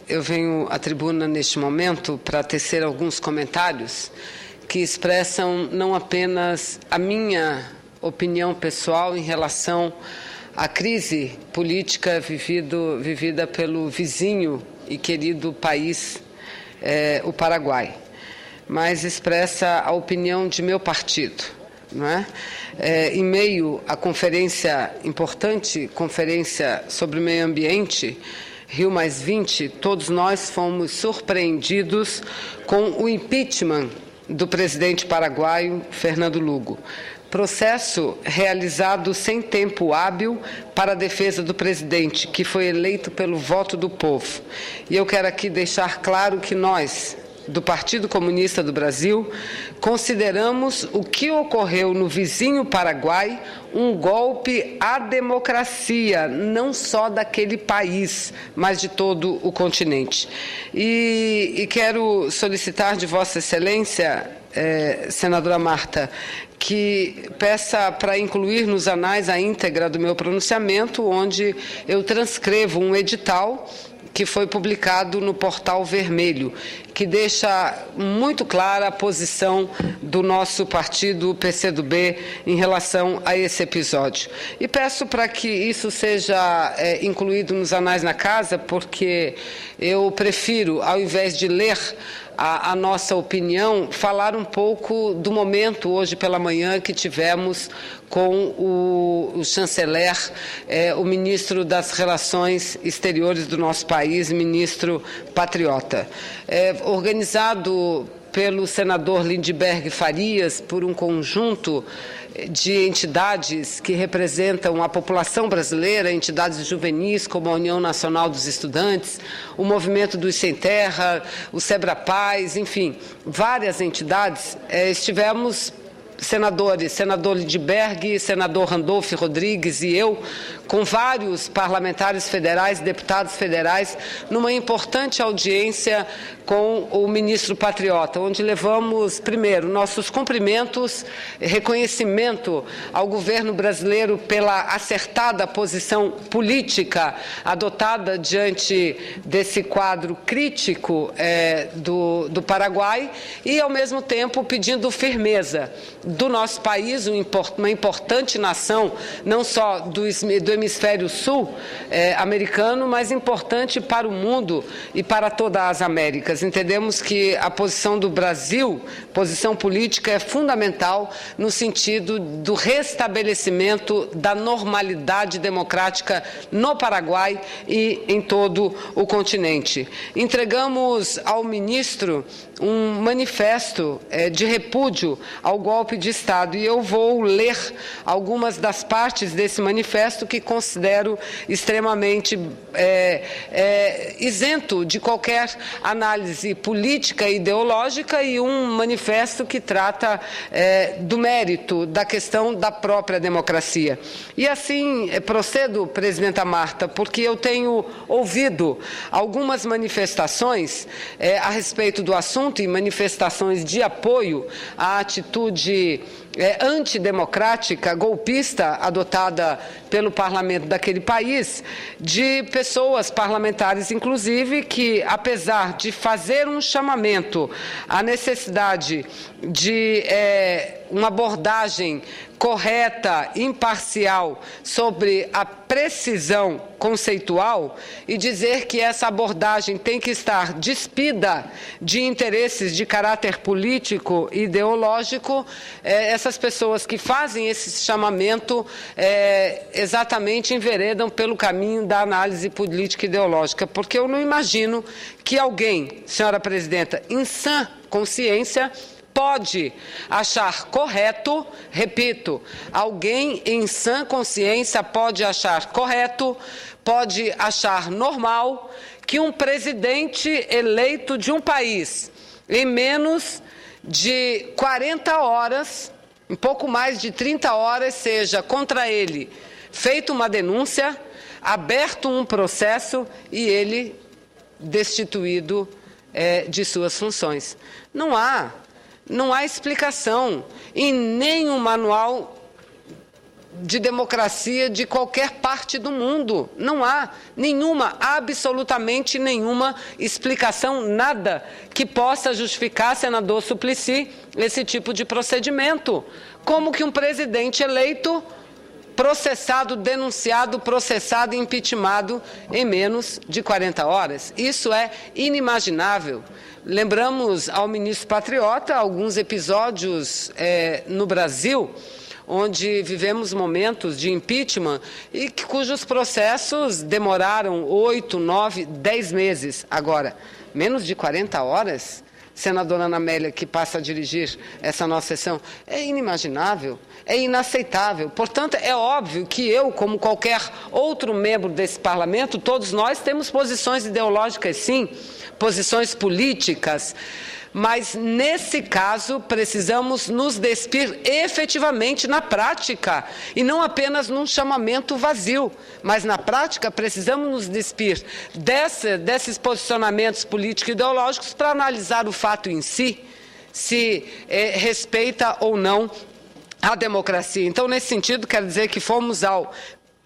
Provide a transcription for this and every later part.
eu venho à tribuna neste momento para tecer alguns comentários que expressam não apenas a minha opinião pessoal em relação à crise política vivida pelo vizinho e querido país, o Paraguai, mas expressa a opinião de meu partido. Não é? Em meio à importante conferência sobre o meio ambiente, Rio+20, todos nós fomos surpreendidos com o impeachment do presidente paraguaio, Fernando Lugo. Processo realizado sem tempo hábil para a defesa do presidente, que foi eleito pelo voto do povo. E eu quero aqui deixar claro que nós, do Partido Comunista do Brasil, consideramos o que ocorreu no vizinho Paraguai um golpe à democracia, não só daquele país, mas de todo o continente. E quero solicitar de Vossa Excelência, senadora Marta, que peça para incluir nos anais a íntegra do meu pronunciamento, onde eu transcrevo um edital que foi publicado no Portal Vermelho, que deixa muito clara a posição do nosso partido PCdoB em relação a esse episódio. E peço para que isso seja incluído nos anais na casa, porque eu prefiro, ao invés de ler a nossa opinião, falar um pouco do momento, hoje pela manhã, que tivemos com o chanceler, o ministro das Relações Exteriores do nosso país, ministro patriota. Organizado pelo senador Lindbergh Farias, por um conjunto de entidades que representam a população brasileira, entidades juvenis como a União Nacional dos Estudantes, o Movimento dos Sem Terra, o Sebrapaz, enfim, várias entidades, estivemos senador Lindbergh, senador Randolph Rodrigues e eu, com vários parlamentares federais, deputados federais, numa importante audiência com o ministro patriota, onde levamos, primeiro, nossos cumprimentos, reconhecimento ao governo brasileiro pela acertada posição política adotada diante desse quadro crítico do Paraguai e, ao mesmo tempo, pedindo firmeza do nosso país, uma importante nação, não só do hemisfério sul americano, mas importante para o mundo e para todas as Américas. Entendemos que a posição do Brasil, posição política, é fundamental no sentido do restabelecimento da normalidade democrática no Paraguai e em todo o continente. Entregamos ao ministro um manifesto de repúdio ao golpe de Estado, e eu vou ler algumas das partes desse manifesto que considero extremamente isento de qualquer análise política e ideológica, e um manifesto que trata do mérito da questão da própria democracia. E assim procedo, presidenta Marta, porque eu tenho ouvido algumas manifestações a respeito do assunto, e manifestações de apoio à atitude antidemocrática, golpista, adotada pelo parlamento daquele país, de pessoas parlamentares, inclusive, que, apesar de fazer um chamamento à necessidade de uma abordagem correta, imparcial, sobre a precisão conceitual, e dizer que essa abordagem tem que estar despida de interesses de caráter político e ideológico, essas pessoas que fazem esse chamamento exatamente enveredam pelo caminho da análise política e ideológica, porque eu não imagino que alguém, senhora presidenta, em sã consciência, pode achar correto, repito, alguém em sã consciência pode achar correto, pode achar normal que um presidente eleito de um país, em menos de 40 horas, em pouco mais de 30 horas, seja contra ele feita uma denúncia, aberto um processo e ele destituído de suas funções. Não há explicação em nenhum manual de democracia de qualquer parte do mundo. Não há nenhuma, absolutamente nenhuma explicação, nada que possa justificar, senador Suplicy, esse tipo de procedimento. Como que um presidente eleito, processado, denunciado, processado e impeachmentado em menos de 40 horas? Isso é inimaginável. Lembramos ao ministro Patriota alguns episódios no Brasil, onde vivemos momentos de impeachment e cujos processos demoraram 8, 9, 10 meses. Agora, menos de 40 horas, senadora Ana Amélia, que passa a dirigir essa nossa sessão, é inimaginável, é inaceitável. Portanto, é óbvio que eu, como qualquer outro membro desse parlamento, todos nós temos posições ideológicas, sim, posições políticas, mas, nesse caso, precisamos nos despir efetivamente na prática, e não apenas num chamamento vazio, mas, na prática, precisamos nos despir desses posicionamentos políticos e ideológicos para analisar o fato em si, se respeita ou não a democracia. Então, nesse sentido, quero dizer que fomos ao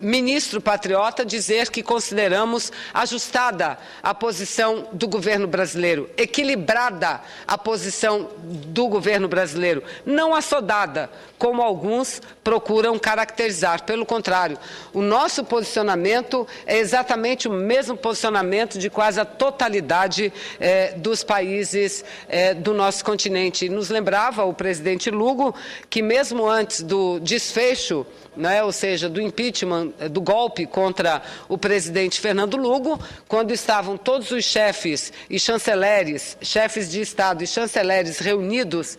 ministro Patriota dizer que consideramos ajustada a posição do governo brasileiro, equilibrada a posição do governo brasileiro, não assodada, como alguns procuram caracterizar. Pelo contrário, o nosso posicionamento é exatamente o mesmo posicionamento de quase a totalidade dos países do nosso continente. Nos lembrava o presidente Lugo que, mesmo antes do desfecho, ou seja, do impeachment, do golpe contra o presidente Fernando Lugo, quando estavam todos os chefes e chanceleres, chefes de Estado e chanceleres reunidos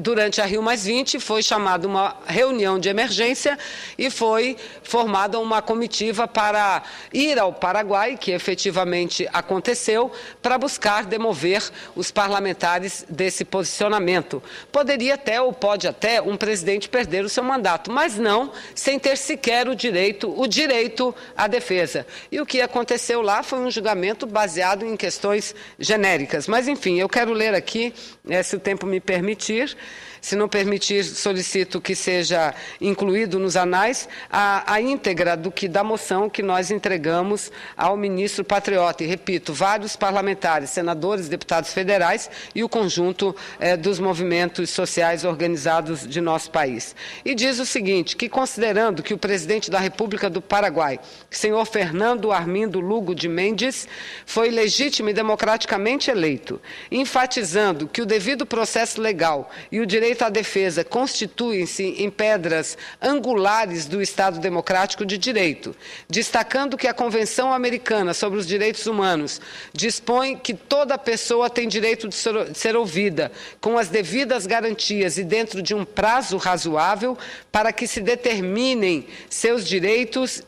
durante a Rio+20, foi chamada uma reunião de emergência e foi formada uma comitiva para ir ao Paraguai, que efetivamente aconteceu, para buscar demover os parlamentares desse posicionamento. Poderia até, ou pode até, um presidente perder o seu mandato, mas não sem ter sequer o direito à defesa. E o que aconteceu lá foi um julgamento baseado em questões genéricas. Mas, enfim, eu quero ler aqui, se o tempo me permitir. Se não permitir, solicito que seja incluído nos anais a íntegra da moção que nós entregamos ao ministro Patriota. E, repito, vários parlamentares, senadores, deputados federais e o conjunto dos movimentos sociais organizados de nosso país. E diz o seguinte, que considerando que o presidente da República do Paraguai, senhor Fernando Armindo Lugo de Mendes, foi legítimo e democraticamente eleito, enfatizando que o devido processo legal e o direito à defesa constituem-se em pedras angulares do Estado Democrático de Direito, destacando que a Convenção Americana sobre os Direitos Humanos dispõe que toda pessoa tem direito de ser ouvida, com as devidas garantias e dentro de um prazo razoável, para que se determinem seus direitos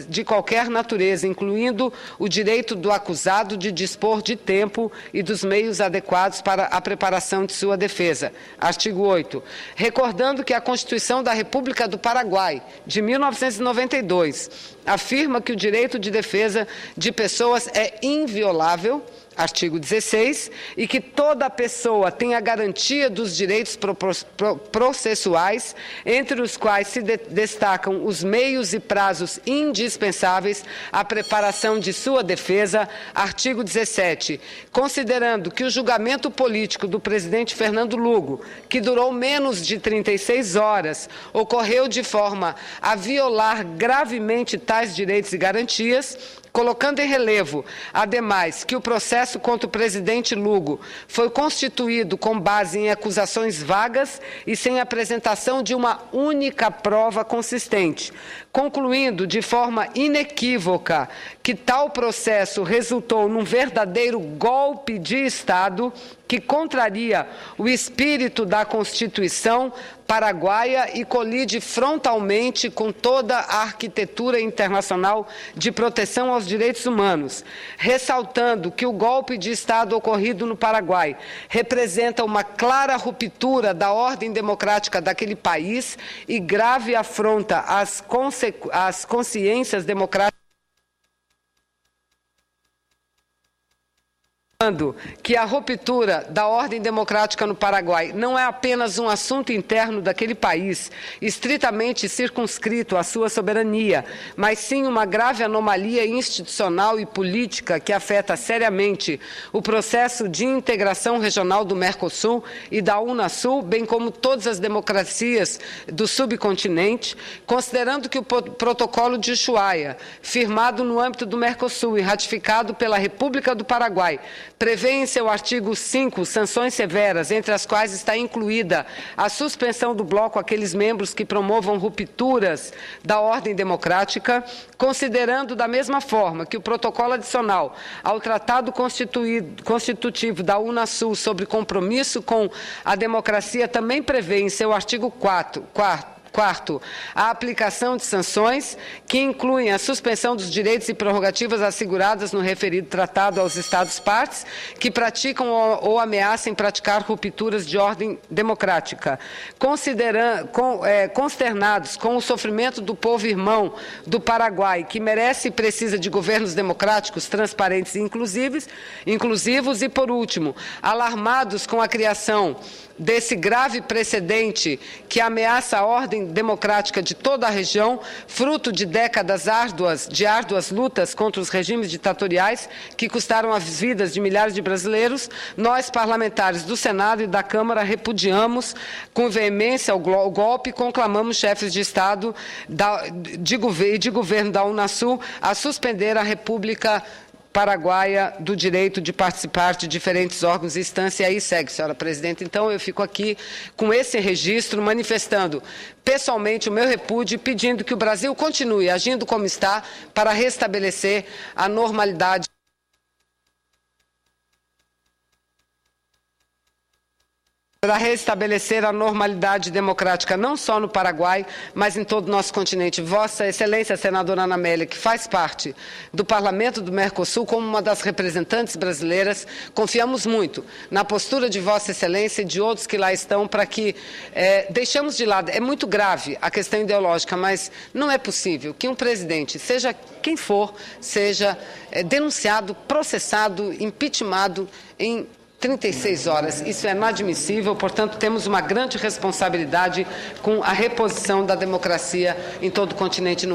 de qualquer natureza, incluindo o direito do acusado de dispor de tempo e dos meios adequados para a preparação de sua defesa. Artigo 8. Recordando que a Constituição da República do Paraguai, de 1992, afirma que o direito de defesa de pessoas é inviolável, artigo 16, e que toda pessoa tem a garantia dos direitos processuais, entre os quais se destacam os meios e prazos indispensáveis à preparação de sua defesa, artigo 17, considerando que o julgamento político do presidente Fernando Lugo, que durou menos de 36 horas, ocorreu de forma a violar gravemente tais direitos e garantias, colocando em relevo, ademais, que o processo contra o presidente Lugo foi constituído com base em acusações vagas e sem apresentação de uma única prova consistente, concluindo de forma inequívoca que tal processo resultou num verdadeiro golpe de Estado que contraria o espírito da Constituição paraguaia e colide frontalmente com toda a arquitetura internacional de proteção aos direitos humanos, ressaltando que o golpe de Estado ocorrido no Paraguai representa uma clara ruptura da ordem democrática daquele país e grave afronta às consciências democráticas que a ruptura da ordem democrática no Paraguai não é apenas um assunto interno daquele país, estritamente circunscrito à sua soberania, mas sim uma grave anomalia institucional e política que afeta seriamente o processo de integração regional do Mercosul e da Unasul, bem como todas as democracias do subcontinente, considerando que o protocolo de Ushuaia, firmado no âmbito do Mercosul e ratificado pela República do Paraguai, prevê em seu artigo 5 sanções severas, entre as quais está incluída a suspensão do bloco àqueles membros que promovam rupturas da ordem democrática, considerando da mesma forma que o protocolo adicional ao Tratado Constitutivo da Unasul sobre compromisso com a democracia também prevê em seu artigo 4º, a aplicação de sanções que incluem a suspensão dos direitos e prerrogativas asseguradas no referido tratado aos Estados-partes que praticam ou ameacem praticar rupturas de ordem democrática. Consternados com o sofrimento do povo irmão do Paraguai, que merece e precisa de governos democráticos, transparentes e inclusivos, e, por último, alarmados com a criação desse grave precedente que ameaça a ordem democrática de toda a região, fruto de décadas de árduas lutas contra os regimes ditatoriais que custaram as vidas de milhares de brasileiros, nós, parlamentares do Senado e da Câmara, repudiamos com veemência o golpe e conclamamos chefes de Estado e de governo da Unasul a suspender a República Paraguaia do direito de participar de diferentes órgãos e instâncias. E aí segue, senhora presidente. Então, eu fico aqui com esse registro, manifestando pessoalmente o meu repúdio e pedindo que o Brasil continue agindo como está para restabelecer a normalidade. Para restabelecer a normalidade democrática não só no Paraguai, mas em todo o nosso continente. Vossa Excelência, senadora Ana Amélia, que faz parte do Parlamento do Mercosul, como uma das representantes brasileiras, confiamos muito na postura de Vossa Excelência e de outros que lá estão para que deixamos de lado. É muito grave a questão ideológica, mas não é possível que um presidente, seja quem for, seja denunciado, processado, impeachmentado em 36 horas. Isso é inadmissível, portanto, temos uma grande responsabilidade com a reposição da democracia em todo o continente.